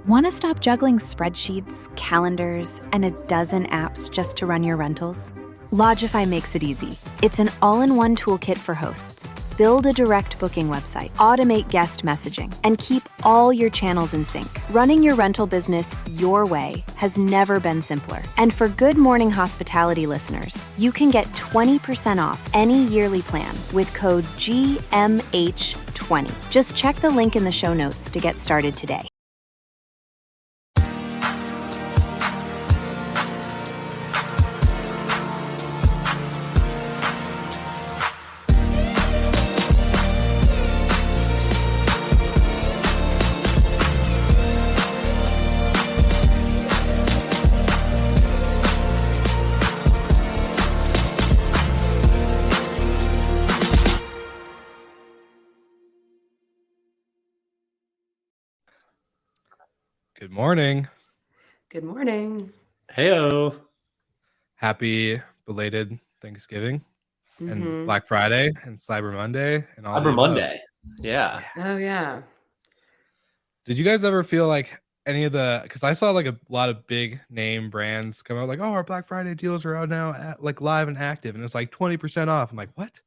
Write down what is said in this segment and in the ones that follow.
Want to stop juggling spreadsheets, calendars, and a dozen apps just to run your rentals? Lodgify makes it easy. It's an all-in-one toolkit for hosts. Build a direct booking website, automate guest messaging, and keep all your channels in sync. Running your rental business your way has never been simpler. And for Good Morning Hospitality listeners, you can get 20% off any yearly plan with code GMH20. Just check the link in the show notes to get started today. Good morning. Good morning. Heyo. Happy belated Thanksgiving and Black Friday and Cyber Monday and all Cyber Monday. Yeah. Oh, yeah. Did you guys ever feel like any of the, because I saw like a lot of big name brands come out like, oh, our Black Friday deals are out now, like live and active, and it's like 20% off. I'm like, what?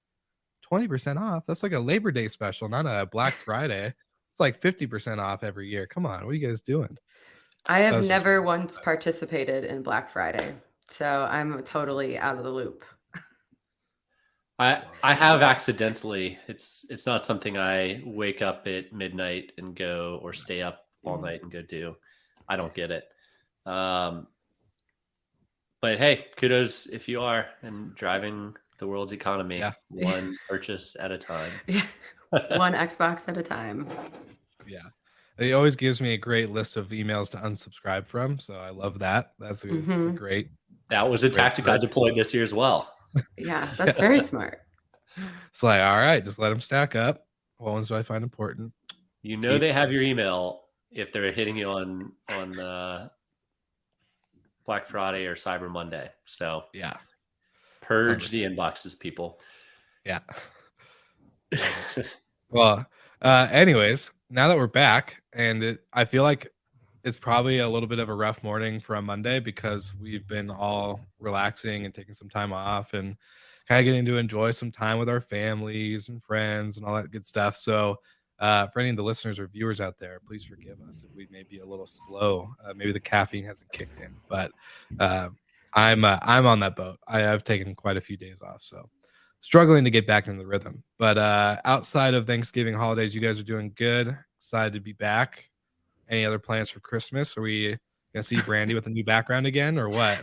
20% off? That's like a Labor Day special, not a Black Friday. It's like 50% off every year. Come on, what are you guys doing? I have never once participated in Black Friday, so I'm totally out of the loop. I have accidentally. It's not something I wake up at midnight and go, or stay up all night and go do. I don't get it. But hey, kudos if you are, and driving the world's economy one purchase at a time. One Xbox at a time. Yeah. It always gives me a great list of emails to unsubscribe from, so I love that. That's a great. That was a tactic I deployed this year as well. Yeah, that's very smart. It's like, all right, just let them stack up. What ones do I find important? You know they have your email if they're hitting you on Black Friday or Cyber Monday. So yeah, purge the inboxes, people. Yeah. Well, anyways, now that we're back, and I feel like it's probably a little bit of a rough morning for a Monday because we've been all relaxing and taking some time off and kind of getting to enjoy some time with our families and friends and all that good stuff. So for any of the listeners or viewers out there, please forgive us if we may be a little slow. Maybe the caffeine hasn't kicked in, but I'm on that boat. I've taken quite a few days off, so struggling to get back into the rhythm. But outside of Thanksgiving holidays, you guys are doing good. Excited to be back. Any other plans for Christmas? Are we gonna see Brandy with a new background again, or what?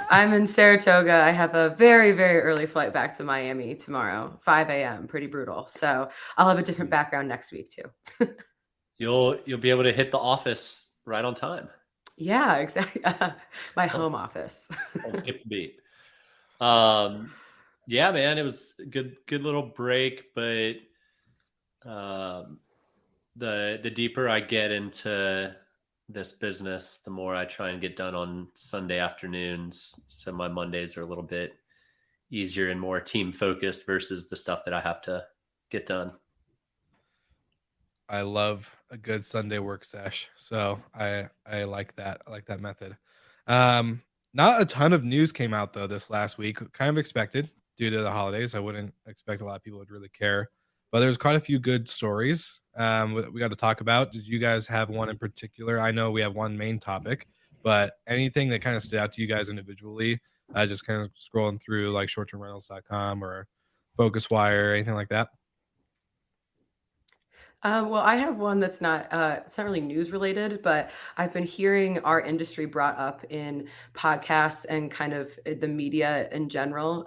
I'm in Saratoga. I have a very, very early flight back to Miami tomorrow, 5 a.m. Pretty brutal. So I'll have a different background next week too. You'll be able to hit the office right on time. Yeah, exactly. My home office. Don't skip the beat. Yeah, man, it was a good little break, but the deeper I get into this business, the more I try and get done on Sunday afternoons. So my Mondays are a little bit easier and more team focused versus the stuff that I have to get done. I love a good Sunday work sesh. So I like that. I like that method. Not a ton of news came out though this last week. Kind of expected due to the holidays. I wouldn't expect a lot of people would really care. But there's quite a few good stories we got to talk about. Did you guys have one in particular? I know we have one main topic, but anything that kind of stood out to you guys individually, just kind of scrolling through like shorttermrentals.com or FocusWire, anything like that? Well, I have one that's it's not really news related, but I've been hearing our industry brought up in podcasts and kind of the media in general.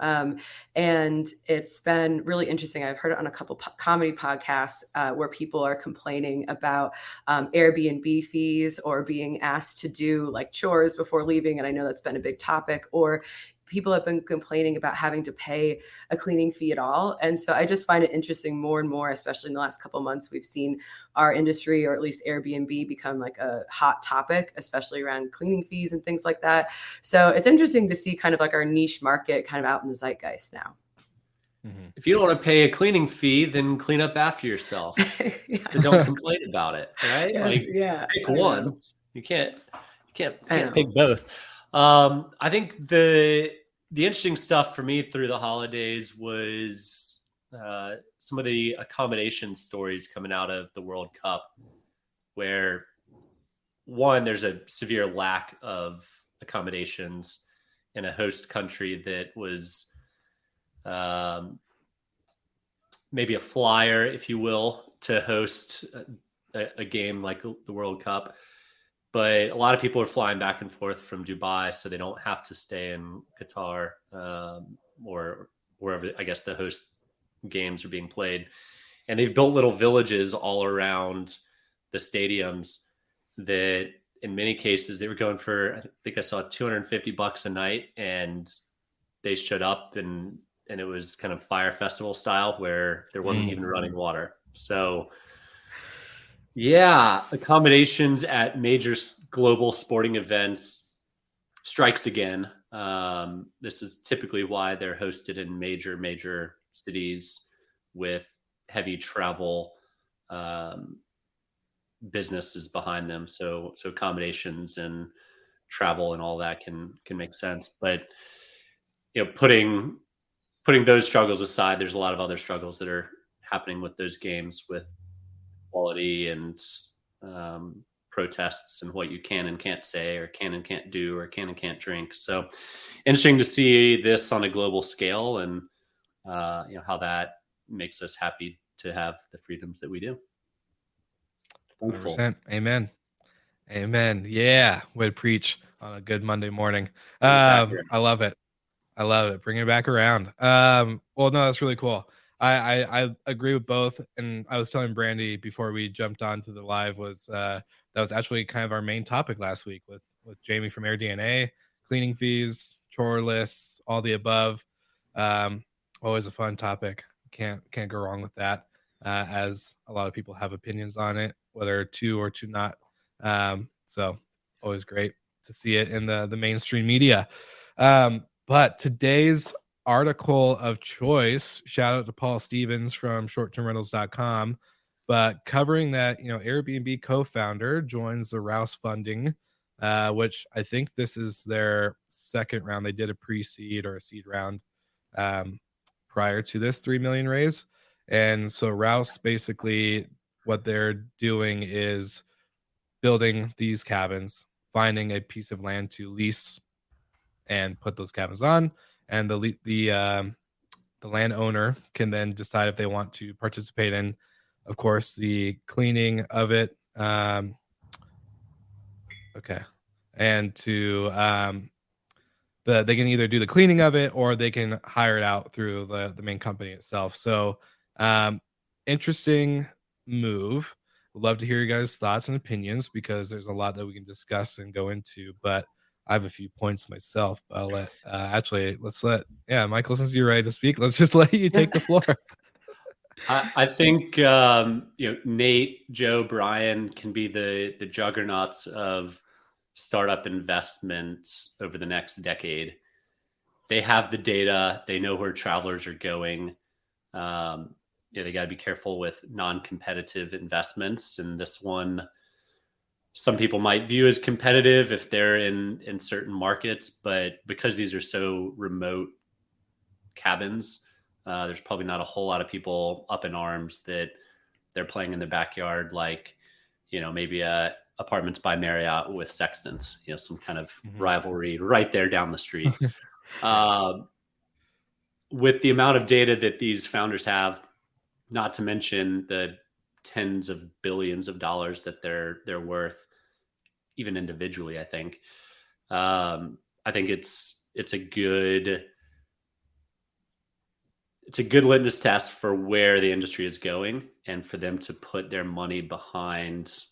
And it's been really interesting. I've heard it on a couple comedy podcasts where people are complaining about Airbnb fees or being asked to do like chores before leaving. And I know that's been a big topic, or people have been complaining about having to pay a cleaning fee at all. And so I just find it interesting more and more, especially in the last couple of months, we've seen our industry, or at least Airbnb, become like a hot topic, especially around cleaning fees and things like that. So it's interesting to see kind of like our niche market kind of out in the zeitgeist now. If you don't want to pay a cleaning fee, then clean up after yourself. Yeah. So don't complain about it, right? Yeah, Like yeah, pick I know. one. You can't I know. pick both. I think the interesting stuff for me through the holidays was some of the accommodation stories coming out of the World Cup, where one, there's a severe lack of accommodations in a host country that was maybe a flyer, if you will, to host a game like the World Cup. But a lot of people are flying back and forth from Dubai, so they don't have to stay in Qatar or wherever, I guess, the host games are being played. And they've built little villages all around the stadiums that in many cases they were going for, I think I saw $250 a night, and they showed up and it was kind of Fire Festival style where there wasn't even running water. So yeah, accommodations at major global sporting events strikes again. This is typically why they're hosted in major cities with heavy travel businesses behind them. So accommodations and travel and all that can make sense. But putting those struggles aside, there's a lot of other struggles that are happening with those games, with quality and protests and what you can and can't say, or can and can't do, or can and can't drink. So interesting to see this on a global scale, and how that makes us happy to have the freedoms that we do. 100%. Amen. Yeah, would preach on a good Monday morning. I love it. Bring it back around. Well, no, that's really cool. I agree with both. And I was telling Brandy before we jumped onto the live that was actually kind of our main topic last week with Jamie from AirDNA, cleaning fees, chore lists, all the above. Always a fun topic. Can't go wrong with that. As a lot of people have opinions on it, whether to or to not. So always great to see it in the mainstream media. But today's article of choice, shout out to Paul Stevens from shorttermrentals.com, but covering that, Airbnb co-founder joins the Rouse funding, which I think this is their second round. They did a pre-seed or a seed round prior to this 3 million raise. And so Rouse, basically what they're doing is building these cabins, finding a piece of land to lease and put those cabins on, and the landowner can then decide if they want to participate in, of course, the cleaning of it. Okay, and to they can either do the cleaning of it or they can hire it out through the main company itself. So interesting move. Would love to hear you guys' thoughts and opinions, because there's a lot that we can discuss and go into, but I have a few points myself. I'll let Michael, since you're ready to speak, let's just let you take the floor. I think Nate, Joe, Brian can be the juggernauts of startup investments over the next decade. They have the data. They know where travelers are going. They got to be careful with non-competitive investments, and this one, some people might view as competitive if they're in certain markets, but because these are so remote cabins, there's probably not a whole lot of people up in arms that they're playing in the backyard, like, maybe Apartments by Marriott with Sextons, some kind of rivalry right there down the street. With the amount of data that these founders have, not to mention the tens of billions of dollars that they're worth, even individually, I think it's a good litmus test for where the industry is going, and for them to put their money behind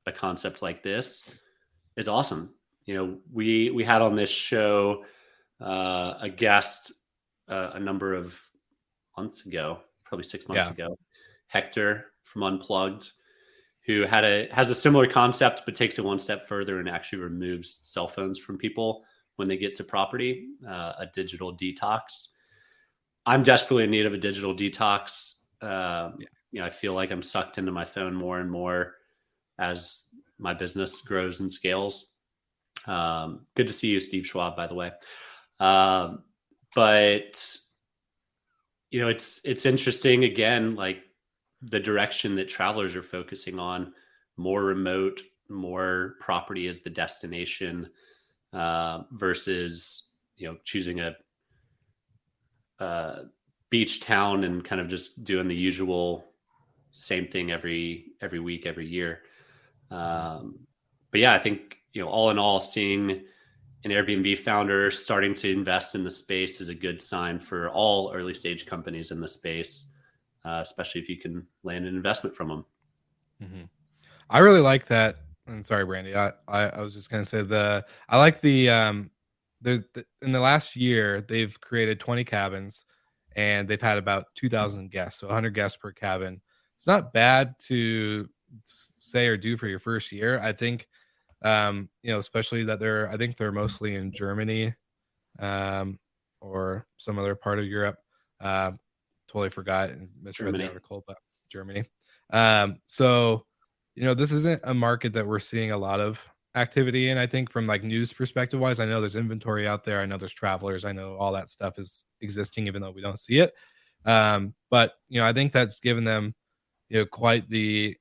a concept like this is awesome. We had on this show a guest a number of months ago, probably 6 months ago, Hector from Unplugged, who has a similar concept, but takes it one step further and actually removes cell phones from people when they get to property, a digital detox. I'm desperately in need of a digital detox. Yeah. I feel like I'm sucked into my phone more and more as my business grows and scales. Good to see you, Steve Schwab, by the way. But it's interesting again, like the direction that travelers are focusing on, more remote, more property as the destination, versus choosing a beach town and kind of just doing the usual same thing every week, every year. But yeah, I think all in all, seeing an Airbnb founder starting to invest in the space is a good sign for all early stage companies in the space, especially if you can land an investment from them. Mm-hmm. I really like that. And sorry, Brandy. I was just gonna say I like in the last year they've created 20 cabins and they've had about 2,000 guests, so 100 guests per cabin. It's not bad to say or do for your first year. I think especially that I think they're mostly in Germany, or some other part of Europe. Totally forgot and misread the article, but Germany. So this isn't a market that we're seeing a lot of activity in. I think from like news perspective wise, I know there's inventory out there. I know there's travelers. I know all that stuff is existing, even though we don't see it. But I think that's given them quite the.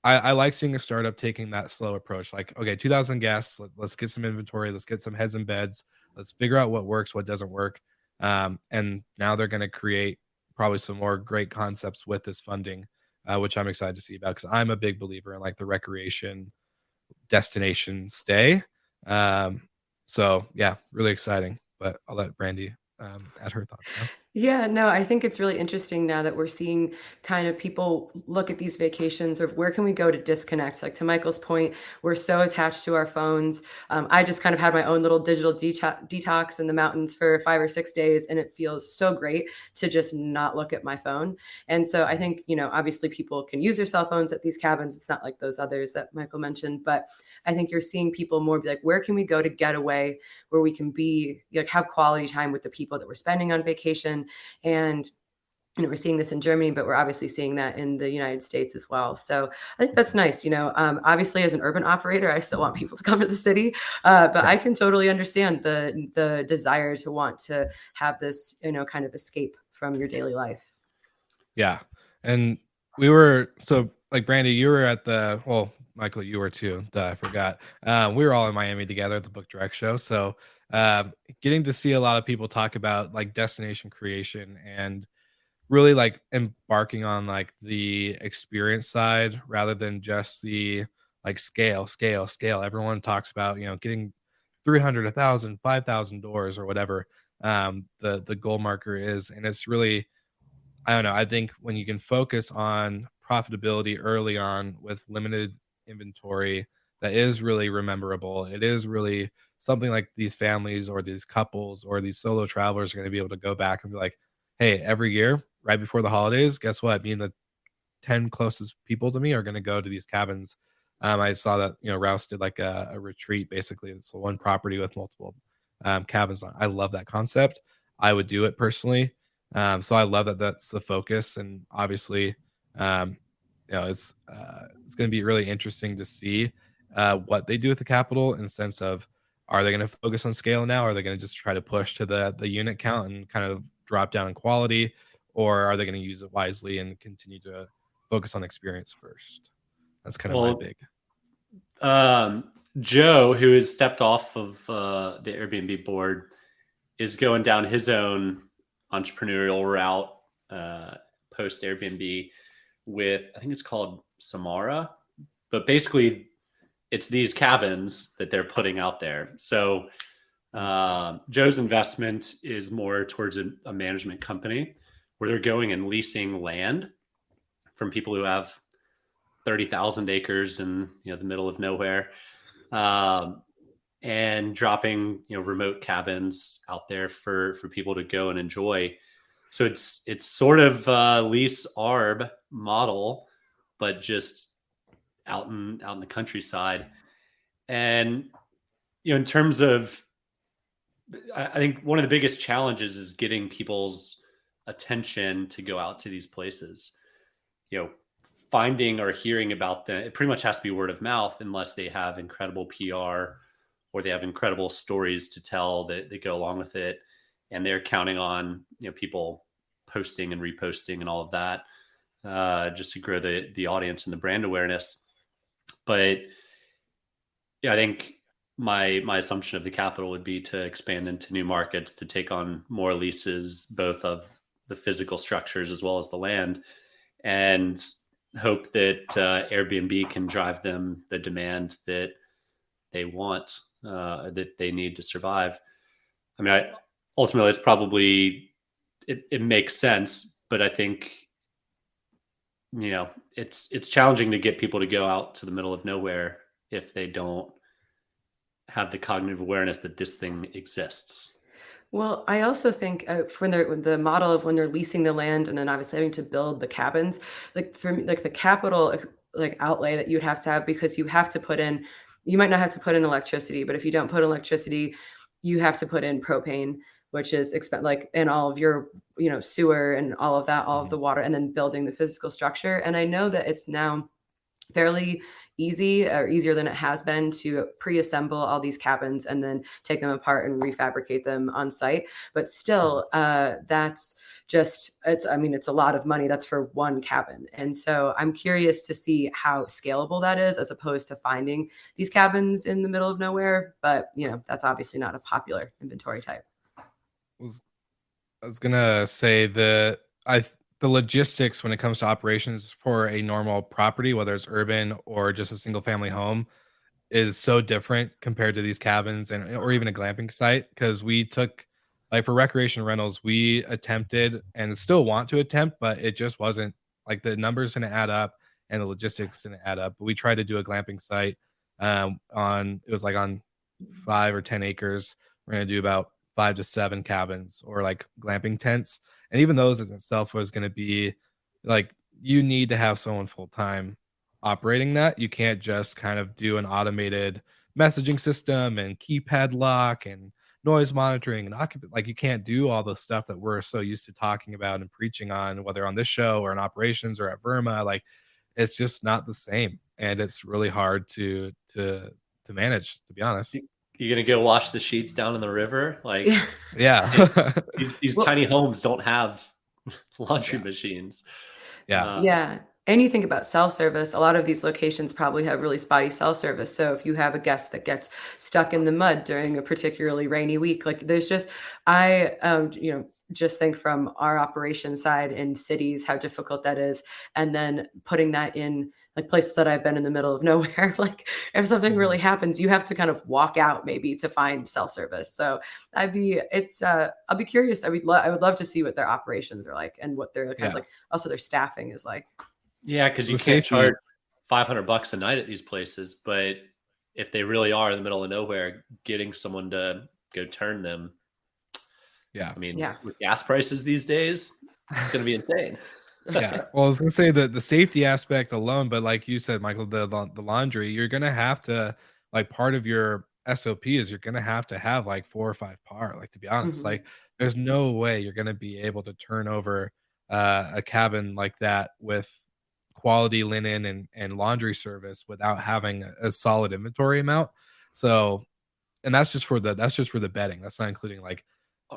I like seeing a startup taking that slow approach. Like, okay, 2,000 guests. Let's get some inventory. Let's get some heads and beds. Let's figure out what works, what doesn't work. And now they're going to create probably some more great concepts with this funding, which I'm excited to see about because I'm a big believer in like the recreation destination stay. So yeah, really exciting. But I'll let Brandy add her thoughts now. Yeah, no, I think it's really interesting now that we're seeing kind of people look at these vacations of where can we go to disconnect. Like to Michael's point, we're so attached to our phones. I just kind of had my own little digital detox in the mountains for 5 or 6 days, and it feels so great to just not look at my phone. And so I think, obviously people can use their cell phones at these cabins. It's not like those others that Michael mentioned, but I think you're seeing people more be like, where can we go to get away, where we can be like have quality time with the people that we're spending on vacation. And we're seeing this in Germany, but we're obviously seeing that in the United States as well. So I think that's nice. Obviously as an urban operator, I still want people to come to the city, but I can totally understand the desire to want to have this, kind of escape from your daily life. Yeah. And we were, so like Brandy, you were at Michael, you were too. I forgot. We were all in Miami together at the Book Direct show. So getting to see a lot of people talk about like destination creation and really like embarking on like the experience side rather than just the like scale. Everyone talks about, getting 300, 1,000, 5,000 doors or whatever the goal marker is. And it's really, I don't know. I think when you can focus on profitability early on with limited inventory, that is really rememberable. It is really something like these families or these couples or these solo travelers are going to be able to go back and be like, hey, every year, right before the holidays, guess what? Me and the 10 closest people to me are going to go to these cabins. I saw that, Rouse did like a retreat, basically. It's one property with multiple cabins. I love that concept. I would do it personally. So I love that that's the focus. And obviously, it's going to be really interesting to see what they do with the capital in the sense of, are they going to focus on scale now? Or are they going to just try to push to the unit count and kind of drop down in quality? Or are they going to use it wisely and continue to focus on experience first? That's kind of my big. Joe, who has stepped off of the Airbnb board, is going down his own entrepreneurial route post Airbnb with, I think it's called Samara, but basically it's these cabins that they're putting out there. So Joe's investment is more towards a management company where they're going and leasing land from people who have 30,000 acres in the middle of nowhere, and dropping remote cabins out there for people to go and enjoy. So it's sort of lease arb model, but just out in the countryside. And in terms of, I think one of the biggest challenges is getting people's attention to go out to these places. Finding or hearing about them, it pretty much has to be word of mouth unless they have incredible PR or they have incredible stories to tell that go along with it. And they're counting on, people posting and reposting and all of that, just to grow the audience and the brand awareness. But yeah, I think my assumption of the capital would be to expand into new markets, to take on more leases, both of the physical structures as well as the land, and hope that Airbnb can drive them the demand that they want, that they need to survive. I mean, ultimately, it's probably, it makes sense, but I think, it's challenging to get people to go out to the middle of nowhere if they don't have the cognitive awareness that this thing exists. Well, I also think when the model of when they're leasing the land and then obviously having to build the cabins, like for me, like the capital like outlay that you'd have to have, because you have to put in, you might not have to put in electricity, but if you don't put electricity, you have to put in propane, which is like in all of your, sewer and all of that, all of the water, and then building the physical structure. And I know that it's now fairly easy, or easier than it has been, to pre-assemble all these cabins and then take them apart and refabricate them on site. But still, that's just, it's a lot of money. That's for one cabin. And so I'm curious to see how scalable that is, as opposed to finding these cabins in the middle of nowhere. But, that's obviously not a popular inventory type. I was gonna say the logistics when it comes to operations for a normal property, whether it's urban or just a single family home, is so different compared to these cabins or even a glamping site. Because we took, like, for recreation rentals, we attempted and still want to attempt, but it just wasn't, like, the numbers didn't add up and the logistics didn't add up. But we tried to do a glamping site on 5 or 10 acres. We're gonna do about 5 to 7 cabins, or like glamping tents. And even those in itself was going to be like, you need to have someone full time operating that. You can't just kind of do an automated messaging system and keypad lock and noise monitoring and occupant. Like, you can't do all the stuff that we're so used to talking about and preaching on, whether on this show or in operations or at Verma. Like, it's just not the same, and it's really hard to manage, to be honest. You're gonna go wash the sheets down in the river, like yeah. these tiny homes don't have laundry machines. Yeah. And you think about cell service, a lot of these locations probably have really spotty cell service. So if you have a guest that gets stuck in the mud during a particularly rainy week, like there's just, just think from our operation side in cities, how difficult that is. And then putting that in like places that I've been in the middle of nowhere, like if something really happens, you have to kind of walk out maybe to find cell service. So I'll be curious. I would love to see what their operations are like and what their kind of like, also their staffing is like. Yeah. Cause you can't charge $500 a night at these places, but if they really are in the middle of nowhere, getting someone to go turn them. Yeah. I mean, with gas prices these days, it's going to be insane. Yeah. Well, I was gonna say the safety aspect alone, but like you said, Michael, the laundry, you're gonna have to, like, part of your SOP is you're gonna have to have like 4 or 5 par. Like, to be honest, Mhm. like, there's no way you're gonna be able to turn over a cabin like that with quality linen and laundry service without having a solid inventory amount. So, and that's just for the bedding. That's not including like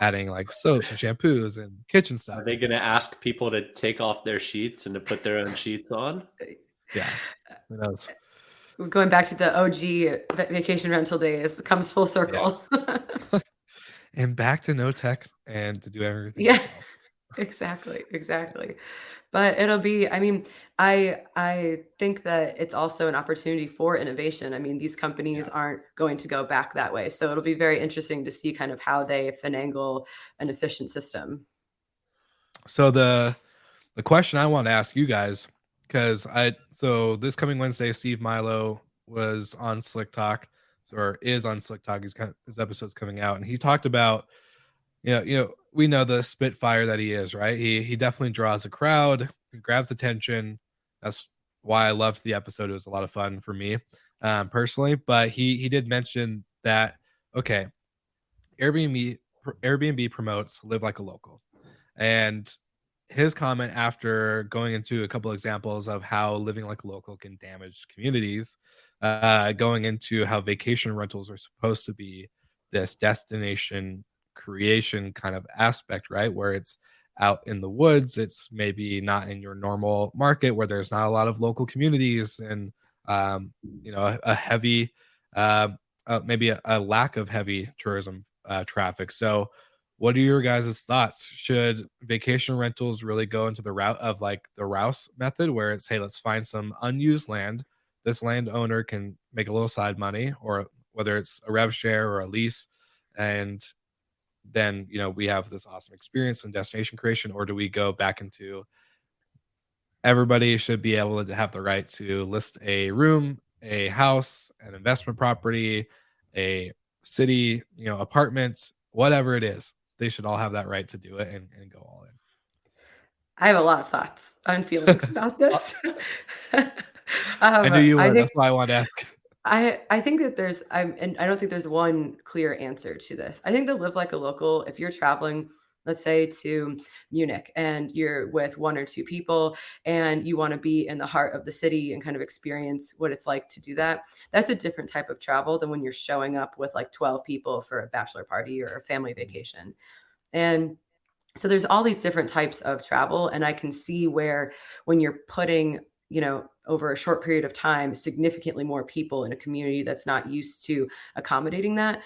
adding like soaps and shampoos and kitchen stuff. Are they going to ask people to take off their sheets and to put their own sheets on? Yeah. Who knows? Going back to the OG vacation rental days, comes full circle. Yeah. And back to no tech and to do everything Yeah. yourself. Exactly. But it'll be, I think that it's also an opportunity for innovation. I mean, these companies aren't going to go back that way. So it'll be very interesting to see kind of how they finagle an efficient system. So the question I want to ask you guys, because so this coming Wednesday, Steve Milo was on Slick Talk, or is on Slick Talk. His episode's coming out, and he talked about, we know the Spitfire that he is, right? He definitely draws a crowd, he grabs attention. That's why I loved the episode. It was a lot of fun for me, personally. But he did mention that, okay, Airbnb promotes live like a local. And his comment after going into a couple examples of how living like a local can damage communities, going into how vacation rentals are supposed to be this destination creation kind of aspect, right? Where it's out in the woods, it's maybe not in your normal market where there's not a lot of local communities and, a heavy, uh, maybe a lack of heavy tourism traffic. So, what are your guys' thoughts? Should vacation rentals really go into the route of like the Rouse method, where it's, hey, let's find some unused land. This landowner can make a little side money, or whether it's a rev share or a lease, and then we have this awesome experience and destination creation? Or do we go back into everybody should be able to have the right to list a room, a house, an investment property, a city, apartment, whatever it is. They should all have that right to do it and go all in. I have a lot of thoughts and feelings about this. I knew you I would. think That's why I wanted to ask. I think that and I don't think there's one clear answer to this. I think that live like a local, if you're traveling, let's say to Munich and you're with one or two people and you want to be in the heart of the city and kind of experience what it's like to do that, that's a different type of travel than when you're showing up with like 12 people for a bachelor party or a family vacation. And so there's all these different types of travel, and I can see where when you're putting, over a short period of time, significantly more people in a community that's not used to accommodating that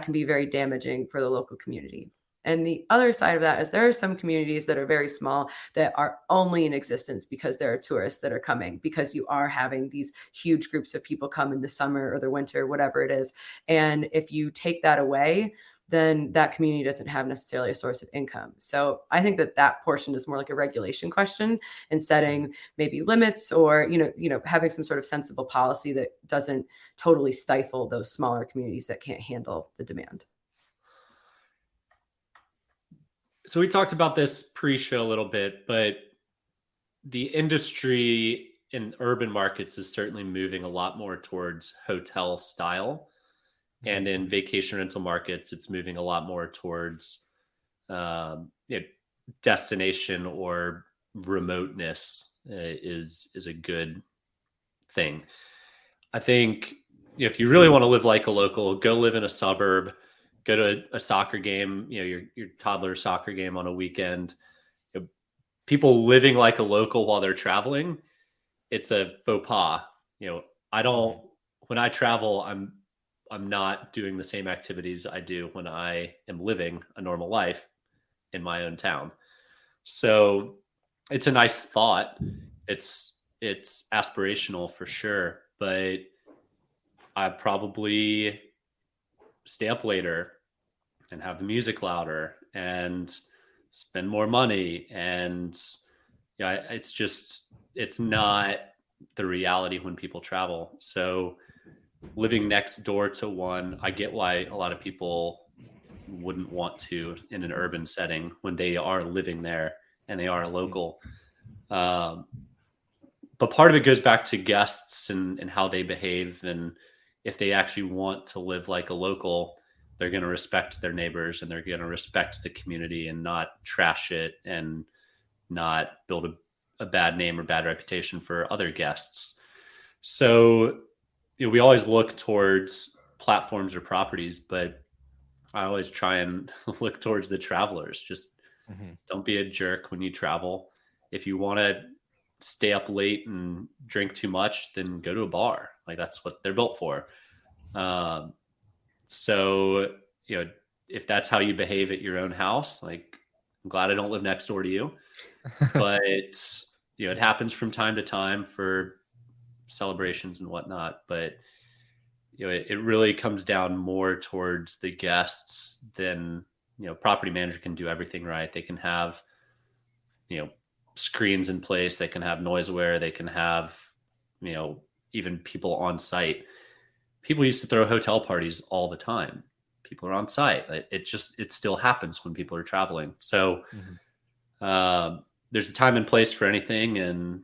can be very damaging for the local community. And the other side of that is there are some communities that are very small that are only in existence because there are tourists that are coming, because you are having these huge groups of people come in the summer or the winter, whatever it is. And if you take that away, then that community doesn't have necessarily a source of income. So I think that portion is more like a regulation question, and setting maybe limits, or having some sort of sensible policy that doesn't totally stifle those smaller communities that can't handle the demand. So we talked about this pre-show a little bit, but the industry in urban markets is certainly moving a lot more towards hotel style. And in vacation rental markets, it's moving a lot more towards destination or remoteness is a good thing. I think if you really want to live like a local, go live in a suburb, go to a soccer game, your toddler soccer game on a weekend. People living like a local while they're traveling, it's a faux pas. When I travel, I'm not doing the same activities I do when I am living a normal life in my own town. So it's a nice thought. It's aspirational for sure, but I'd probably stay up later and have the music louder and spend more money. And it's not the reality when people travel. So living next door to one, I get why a lot of people wouldn't want to in an urban setting when they are living there and they are local. But part of it goes back to guests and how they behave. And if they actually want to live like a local, they're going to respect their neighbors and they're going to respect the community and not trash it and not build a bad name or bad reputation for other guests. So we always look towards platforms or properties, but I always try and look towards the travelers. Just don't be a jerk when you travel. If you want to stay up late and drink too much, then go to a bar. Like that's what they're built for. So, if that's how you behave at your own house, like I'm glad I don't live next door to you, but it happens from time to time for celebrations and whatnot, but it really comes down more towards the guests than property manager can do everything right. They can have screens in place, they can have noise aware, they can have even people on site. People used to throw hotel parties all the time. People are on site. It still happens when people are traveling. So there's a time and place for anything, and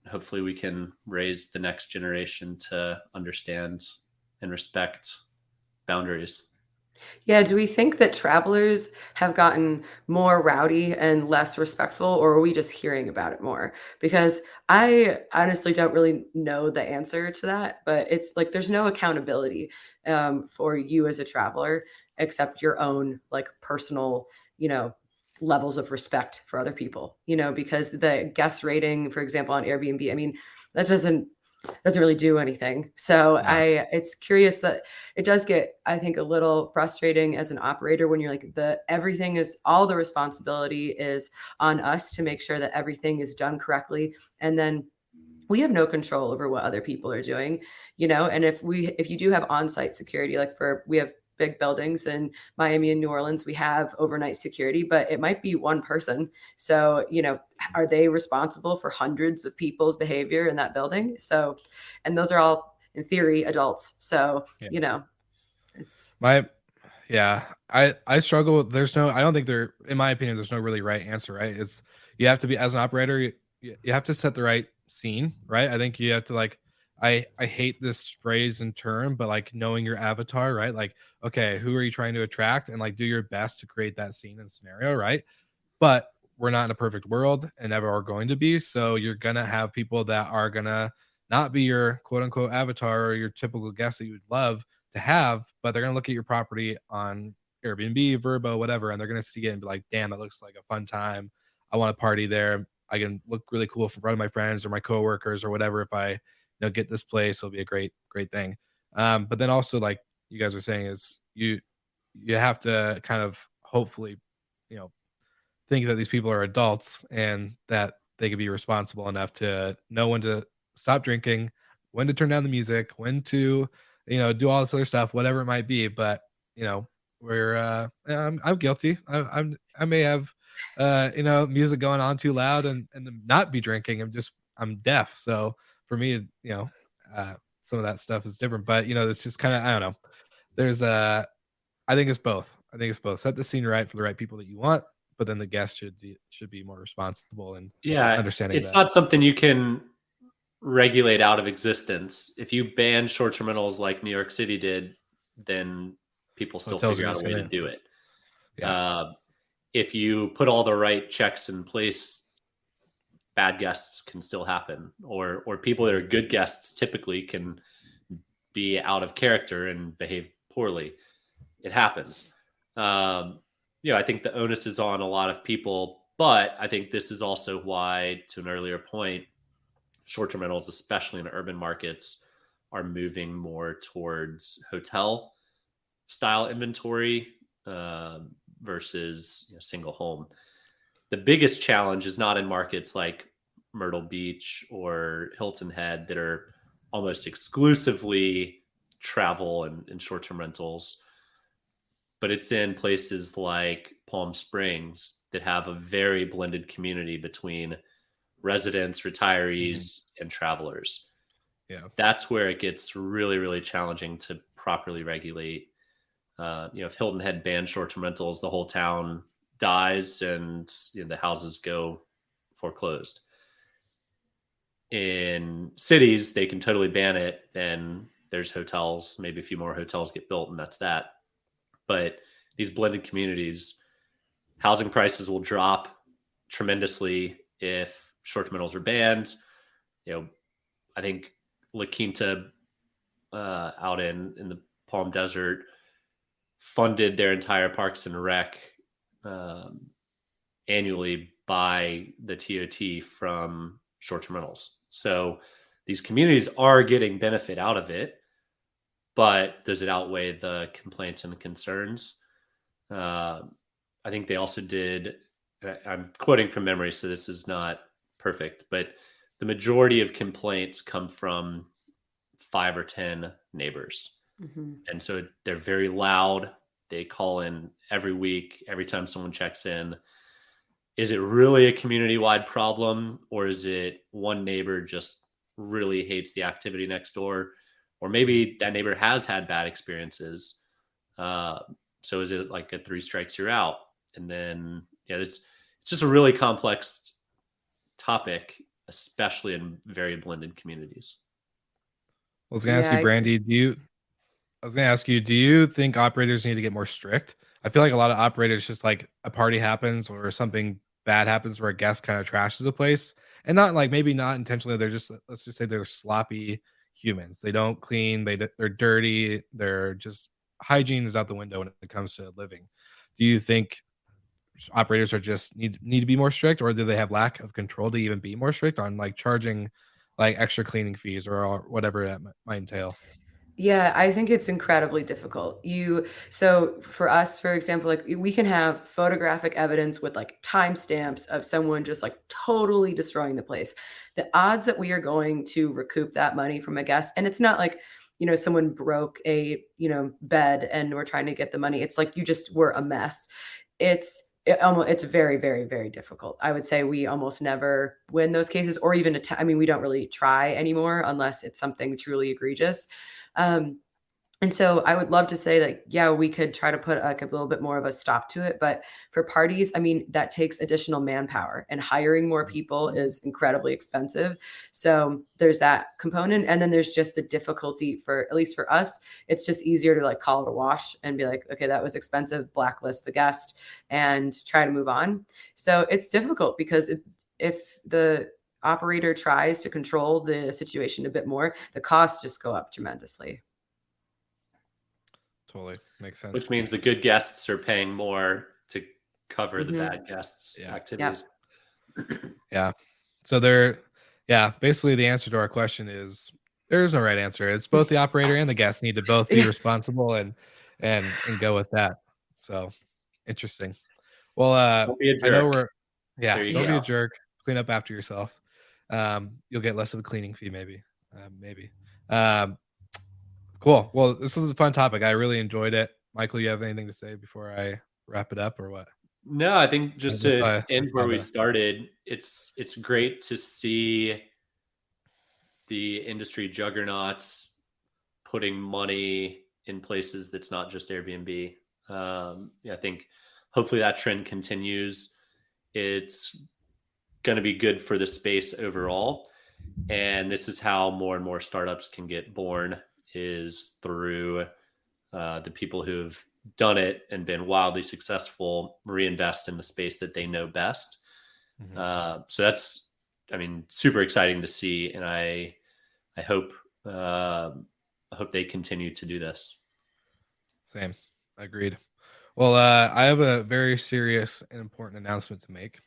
hopefully we can raise the next generation to understand and respect boundaries. Yeah, do we think that travelers have gotten more rowdy and less respectful, or are we just hearing about it more? Because I honestly don't really know the answer to that, but it's like there's no accountability for you as a traveler except your own like personal, you know, levels of respect for other people, because the guest rating, for example, on Airbnb, I mean, that doesn't really do anything. So Yeah. it's curious that it does get, I think, a little frustrating as an operator when you're like everything is all the responsibility is on us to make sure that everything is done correctly. And then we have no control over what other people are doing, and if you do have on-site security, like we have big buildings in Miami and New Orleans, we have overnight security, but it might be one person. So, are they responsible for hundreds of people's behavior in that building? So, and those are all in theory adults. So, Yeah. it's My yeah, I struggle with I don't think there in my opinion there's no really right answer, right? It's you have to be as an operator, you have to set the right scene, right? I think you have to like I hate this phrase and term, but like knowing your avatar, right? Like, okay, who are you trying to attract and like do your best to create that scene and scenario, right? But we're not in a perfect world and never are going to be. So you're gonna have people that are gonna not be your quote unquote avatar or your typical guest that you would love to have, but they're gonna look at your property on Airbnb, Verbo, whatever, and they're gonna see it and be like, damn, that looks like a fun time. I want to party there. I can look really cool in front of my friends or my coworkers or whatever. If I get this place, it'll be a great thing. But then also like you guys are saying is you have to kind of hopefully, you know, think that these people are adults and that they could be responsible enough to know when to stop drinking, when to turn down the music, when to, do all this other stuff, whatever it might be. But, we're, I'm guilty. I may have, music going on too loud and not be drinking. I'm deaf. So for me, some of that stuff is different, but it's just kind of, I don't know. There's I think it's both. I think it's both. Set the scene right for the right people that you want, but then the guest should be more responsible and Yeah, understanding it's that. not something you can regulate out of existence. If you ban short-term rentals like New York City did, then people still Hotels are figure out a just way to gonna, do it. yeah, Uh, if you put all the right checks in place, bad guests can still happen, or people that are good guests typically can be out of character and behave poorly. It happens. Um, I think the onus is on a lot of people, but I think this is also why, to an earlier point, short-term rentals, especially in urban markets, are moving more towards hotel style inventory versus single home. The biggest challenge is not in markets like Myrtle Beach or Hilton Head that are almost exclusively travel and short-term rentals, but it's in places like Palm Springs that have a very blended community between residents, mhm, retirees, and travelers. yeah, That's where it gets really, really challenging to properly regulate. If Hilton Head banned short-term rentals, the whole town dies and the houses go foreclosed. In cities, they can totally ban it, and there's hotels, maybe a few more hotels get built, and that's that. But these blended communities, housing prices will drop tremendously if short-term rentals are banned. I think La Quinta out in the Palm Desert funded their entire Parks and Rec um, annually by the TOT from short-term rentals. So these communities are getting benefit out of it, but does it outweigh the complaints and the concerns? I think they also did. I'm quoting from memory, so this is not perfect, but the majority of complaints come from 5 or 10 neighbors. mhm. And so they're very loud. They call in every week, every time someone checks in. Is it really a community wide problem, or is it one neighbor just really hates the activity next door? Or maybe that neighbor has had bad experiences. Uh, so is it like a three strikes you're out? And then, it's just a really complex topic, especially in very blended communities. I was gonna ask you, Yeah. Brandy, I was gonna ask you, do you think operators need to get more strict? I feel like a lot of operators just like a party happens or something bad happens where a guest kind of trashes a place, and not like maybe not intentionally. They're just, let's just say they're sloppy humans. They don't clean. They're dirty. They're just, hygiene is out the window when it comes to living. Do you think operators are just need to be more strict, or do they have lack of control to even be more strict on like charging like extra cleaning fees or whatever that might entail? Yeah, I think it's incredibly difficult. So for us, for example, like we can have photographic evidence with like timestamps of someone just like totally destroying the place. The odds that we are going to recoup that money from a guest, and it's not like, someone broke a, bed and we're trying to get the money. It's like you just were a mess. It's very, very, very difficult. I would say we almost never win those cases, or even we don't really try anymore unless it's something truly egregious. And so I would love to say that, yeah, we could try to put like a little bit more of a stop to it. But for parties, that takes additional manpower, and hiring more people is incredibly expensive. So there's that component. And then there's just the difficulty for, at least for us, it's just easier to like call it a wash and be like, okay, that was expensive, blacklist the guest and try to move on. So it's difficult because if the operator tries to control the situation a bit more, the costs just go up tremendously. Totally makes sense. Which means the good guests are paying more to cover the bad guests' activities. Yeah. So basically the answer to our question is there is no right answer. It's both the operator and the guest need to both be responsible and go with that. So interesting. Well, don't be a jerk. I know don't be a jerk. Clean up after yourself. You'll get less of a cleaning fee, maybe. Cool. Well, this was a fun topic. I really enjoyed it. Michael, you have anything to say before I wrap it up, or what? No, I think just to end where we started, it's great to see the industry juggernauts putting money in places that's not just Airbnb. I think hopefully that trend continues. It's going to be good for the space overall. And this is how more and more startups can get born, is through the people who've done it and been wildly successful reinvest in the space that they know best. Mm-hmm. So that's, super exciting to see. And I hope they continue to do this. Same. Agreed. Well, I have a very serious and important announcement to make.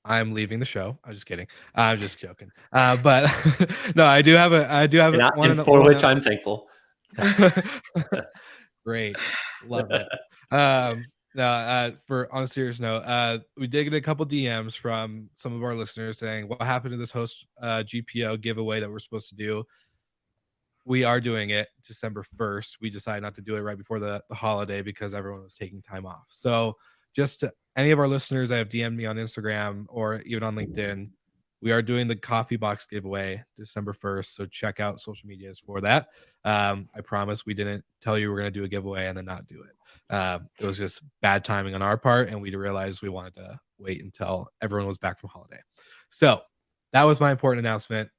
I'm leaving the show. I'm just kidding. I'm just joking. But no, I do have one for which I'm thankful. Great. Love it. On a serious note, we did get a couple DMs from some of our listeners saying, what happened to this host GPO giveaway that we're supposed to do? We are doing it December 1st. We decided not to do it right before the holiday because everyone was taking time off. So just to any of our listeners that have DM'd me on Instagram or even on LinkedIn, we are doing the coffee box giveaway December 1st. So check out social medias for that. I promise we didn't tell you we're going to do a giveaway and then not do it. It was just bad timing on our part, and we realized we wanted to wait until everyone was back from holiday. So that was my important announcement.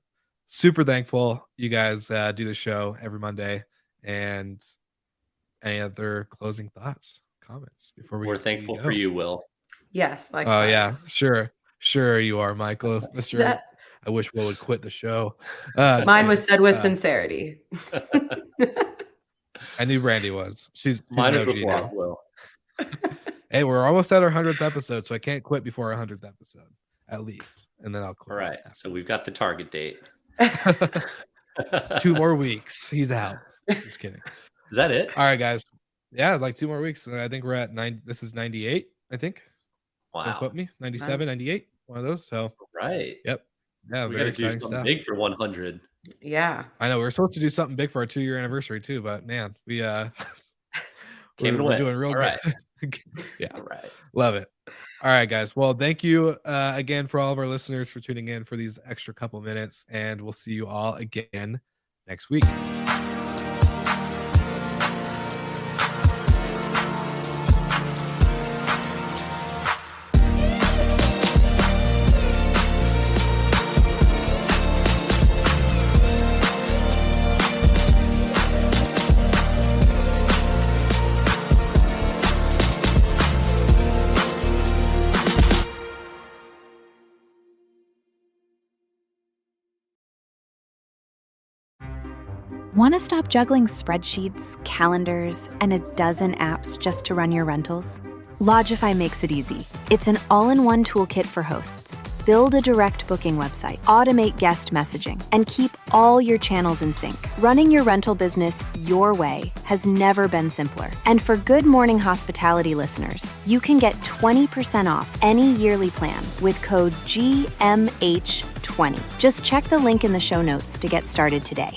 Super thankful you guys do the show every Monday. And any other closing thoughts, comments before we're thankful for you, Will? Yes. Oh yeah, sure you are, Michael. Mr. I wish Will would quit the show. Mine was said with sincerity. I knew Brandy was. She's mine an OG now. Will. Hey, we're almost at our 100th episode, so I can't quit before our 100th episode, at least, and then I'll quit. All right, so we've got the target date. 2 more weeks. He's out. Just kidding. Is that it? All right, guys. Yeah, like 2 more weeks. I think we're at 9. This is 98, I think. Wow. Don't quote me. 97, 98. One of those. So, right. Yep. Yeah, we very got to do exciting something stuff. big for 100. Yeah. I know. We were supposed to do something big for our 2-year anniversary too, but man, we came and we're went. doing real All good. Right. Yeah. All right. Love it. All right, guys. Well, thank you again for all of our listeners for tuning in for these extra couple minutes, and we'll see you all again next week. Want to stop juggling spreadsheets, calendars, and a dozen apps just to run your rentals? Logify makes it easy. It's an all-in-one toolkit for hosts. Build a direct booking website, automate guest messaging, and keep all your channels in sync. Running your rental business your way has never been simpler. And for Good Morning Hospitality listeners, you can get 20% off any yearly plan with code GMH20. Just check the link in the show notes to get started today.